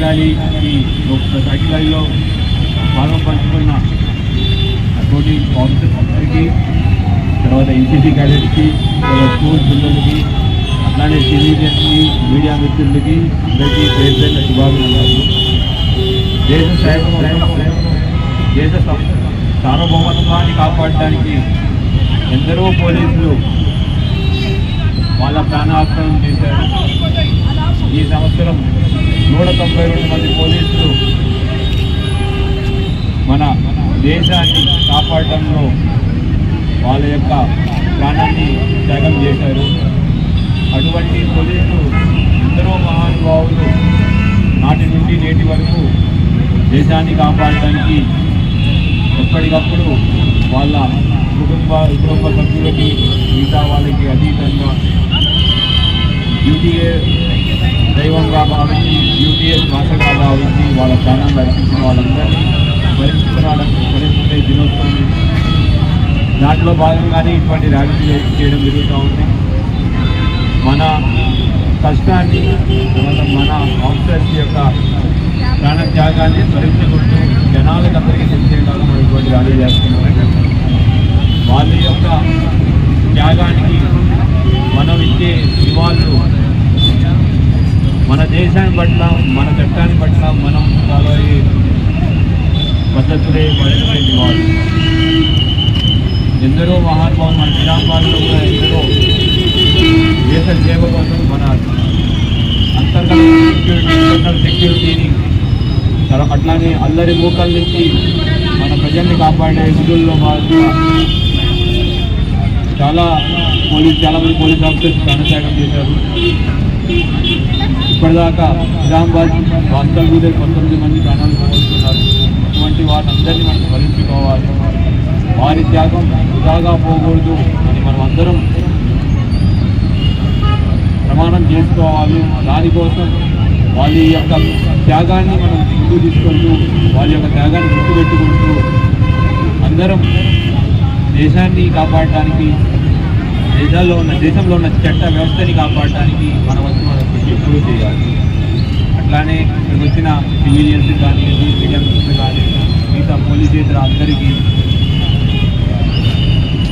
ర్యాలీలో భాగం పంచుకున్న తోటి ఆఫీసర్స్ అందరికీ, తర్వాత ఎన్సీసీ క్యాడెట్స్కి, తర్వాత స్కూల్ పిల్లలకి, అట్లానే సిటిజన్స్కి, మీడియా మిత్రులకి అందరికీ పేరు పేరున శుభాభినందనలు. దేశ సార్వభౌమత్వాన్ని కాపాడడానికి ఎందరో పోలీసులు వాళ్ళ ప్రాణార్పణ చేశారు. ఈ సంవత్సరం 192 మంది పోలీసులు మన దేశాన్ని కాపాడడంలో వాళ్ళ యొక్క ప్రాణాన్ని త్యాగం చేశారు. అటువంటి పోలీసులు ఎందరో మహానుభావులు నాటి నుండి నేటి వరకు దేశాన్ని కాపాడడానికి ఎప్పటికప్పుడు వాళ్ళ కుటుంబ సభ్యులకి, మిగతా వాళ్ళకి అతీతంగా డ్యూటీఏ దైవంగా భావించి, డ్యూటీఏ శ్వాసగా భావించి వాళ్ళ ప్రాణాలు అర్పించిన వాళ్ళందరినీ స్మరించుకునే దినోత్సవం. దాంట్లో భాగంగానే ఇటువంటి ర్యాలీలు చేయడం జరుగుతూ ఉంది. మన కష్టాన్ని, మన ఆఫీసర్స్ యొక్క ప్రాణ త్యాగాన్ని స్మరించుకుంటూ జనాలకు అందరికీ తెలిసేలాగా మనం ఇటువంటి ర్యాలీ చేస్తున్నాం. వాళ్ళ యొక్క త్యాగానికి మనం ఇచ్చే నివాళులు మన దేశాన్ని పట్ల, మన చట్టాన్ని పట్ల మనం ఫాలో అయ్యే పద్ధతులే నివాళులు. ఎందరో మహానుభావులు మన నిజామాబాద్లో కూడా ఎందరో దేశ సేవ కోసం మన ఇంటర్నల్ సెక్యూరిటీని, అట్లానే అల్లరి మూకల నుంచి మన ప్రజల్ని కాపాడే విధుల్లో భాగంగా చాలా మంది పోలీస్ ఆఫీసర్స్ ప్రాణత్యాగం చేశారు. ఇప్పటిదాకా నిజామాబాద్ వాస్తవ మీద 19 మంది ప్రాణాలు పోగొట్టుకున్నారు. అటువంటి వారందరినీ మనం స్మరించుకోవాలి. వారి త్యాగం వృధాగా పోకూడదు అని మనం అందరం ప్రమాణం చేసుకోవాలి. దానికోసం వాళ్ళ యొక్క త్యాగాన్ని మనం ముందుకు తీసుకుంటూ, వాళ్ళ యొక్క త్యాగాన్ని గుర్తుపెట్టుకుంటూ అందరం దేశాన్ని కాపాడటానికి, దేశంలో ఉన్న చట్ట వ్యవస్థని కాపాడటానికి మన వంతు మనం ఎప్పుడూ చేయాలి. అట్లానే ఇక్కడికి వచ్చిన సివిలియన్స్ కానీ, సిటిజన్స్ కానీ, మిగతా పోలీసేతర అందరికీ,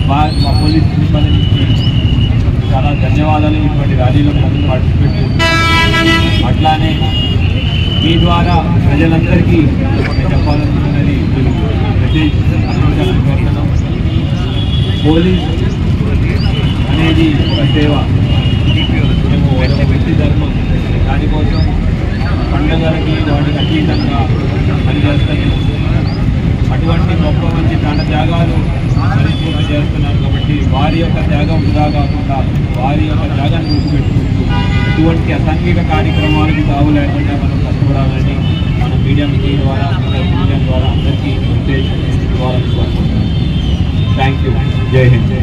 మా పోలీస్ సిబ్బంది చాలా ధన్యవాదాలు. ఇటువంటి ర్యాలీలో పార్టిసిపేట్ చేస్తున్నారు. అట్లానే మీ ద్వారా ప్రజలందరికీ చెప్పాలనుకున్నది మెసేజ్ అనుకుంటున్నాం. పోలీస్ అనేది ఒక సేవ, వ్యక్తి ధర్మం. దానికోసం పండుగలకి వాటికి అతీతంగా పనిచేస్తాయి. అటువంటి గొప్ప మంచి ప్రాణ త్యాగాలు పరిపూర్తి చేస్తున్నారు. కాబట్టి వారి యొక్క త్యాగం వృధా కాకుండా వారి యొక్క త్యాగాన్ని గుర్తుపెట్టుకుంటూ ఇటువంటి అసాంఘిక కార్యక్రమాలకు తావు లేకుండా మనం కష్టపడాలని మన మీడియా మిత్రుల ద్వారా, మీడియా ద్వారా అందరికీ మెసేజ్ ఇవ్వాలని కోరుకుంటున్నాను. Thank you. జై హింద్.